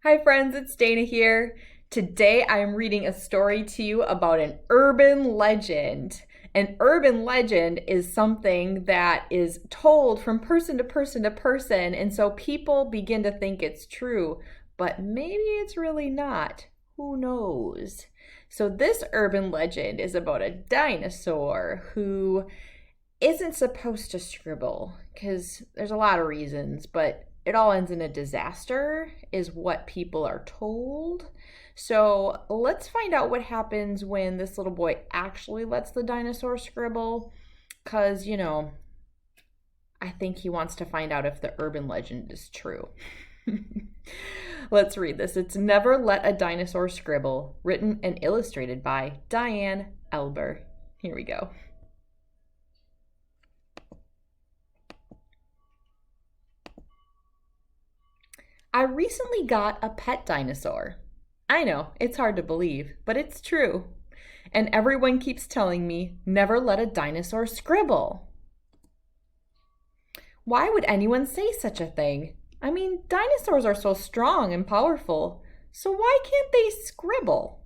Hi friends, it's Dana here. Today I am reading a story to you about an urban legend. An urban legend is something that is told from person to person to person, and so people begin to think it's true, but maybe it's really not. Who knows? So this urban legend is about a dinosaur who isn't supposed to scribble because there's a lot of reasons, but it all ends in a disaster, is what people are told. So let's find out what happens when this little boy actually lets the dinosaur scribble. Because, I think he wants to find out if the urban legend is true. Let's read this. It's Never Let a Dinosaur Scribble, written and illustrated by Diane, Alber. Here we go. I recently got a pet dinosaur. I know, it's hard to believe, but it's true. And everyone keeps telling me, never let a dinosaur scribble. Why would anyone say such a thing? I mean, dinosaurs are so strong and powerful, so why can't they scribble?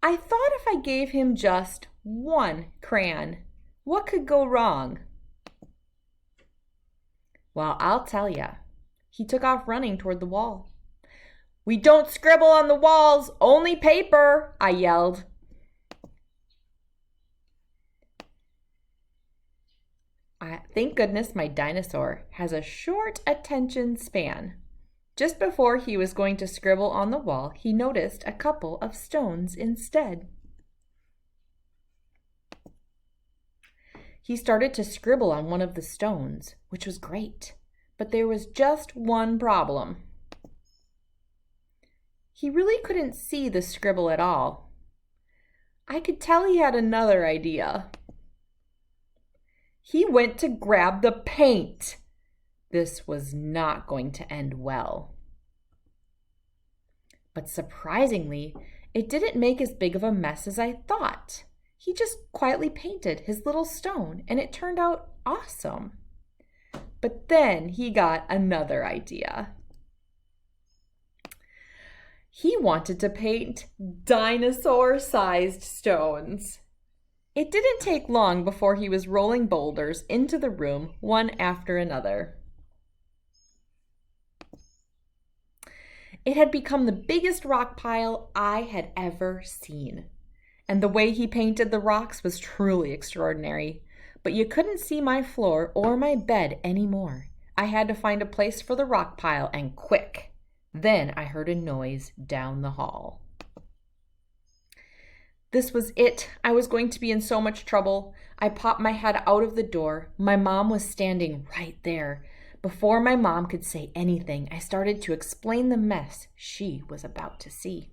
I thought if I gave him just one crayon, what could go wrong? Well, I'll tell ya. He took off running toward the wall. We don't scribble on the walls, only paper, I yelled. Thank goodness my dinosaur has a short attention span. Just before he was going to scribble on the wall, he noticed a couple of stones instead. He started to scribble on one of the stones, which was great, but there was just one problem. He really couldn't see the scribble at all. I could tell he had another idea. He went to grab the paint. This was not going to end well. But surprisingly, it didn't make as big of a mess as I thought. He just quietly painted his little stone, and it turned out awesome. But then he got another idea. He wanted to paint dinosaur-sized stones. It didn't take long before he was rolling boulders into the room, one after another. It had become the biggest rock pile I had ever seen. And the way he painted the rocks was truly extraordinary. But you couldn't see my floor or my bed anymore. I had to find a place for the rock pile, and quick. Then I heard a noise down the hall. This was it. I was going to be in so much trouble. I popped my head out of the door. My mom was standing right there. Before my mom could say anything, I started to explain the mess she was about to see.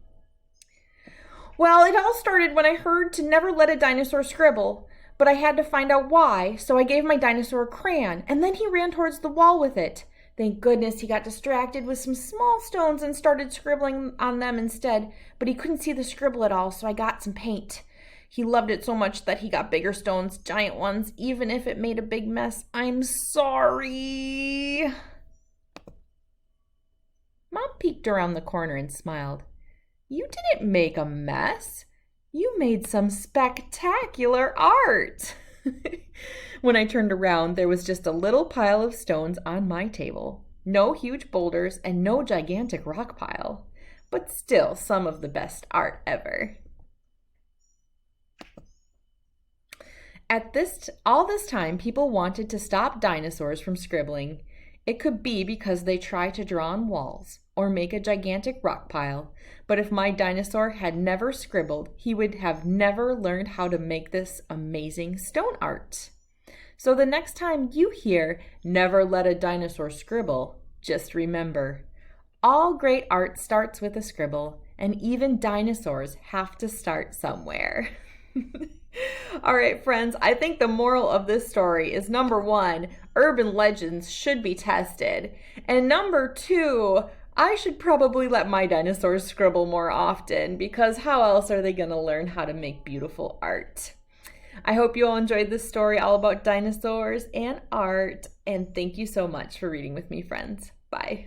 Well, it all started when I heard to never let a dinosaur scribble, but I had to find out why, so I gave my dinosaur a crayon, and then he ran towards the wall with it. Thank goodness he got distracted with some small stones and started scribbling on them instead, but he couldn't see the scribble at all, so I got some paint. He loved it so much that he got bigger stones, giant ones, even if it made a big mess. I'm sorry. Mom peeked around the corner and smiled. You didn't make a mess. You made some spectacular art. When I turned around, there was just a little pile of stones on my table. No huge boulders and no gigantic rock pile, but still some of the best art ever. All this time, people wanted to stop dinosaurs from scribbling. It could be because they try to draw on walls or make a gigantic rock pile, but if my dinosaur had never scribbled, he would have never learned how to make this amazing stone art. So the next time you hear, never let a dinosaur scribble, just remember, all great art starts with a scribble, and even dinosaurs have to start somewhere. All right, friends, I think the moral of this story is number 1, urban legends should be tested. And number 2, I should probably let my dinosaurs scribble more often, because how else are they going to learn how to make beautiful art? I hope you all enjoyed this story all about dinosaurs and art. And thank you so much for reading with me, friends. Bye.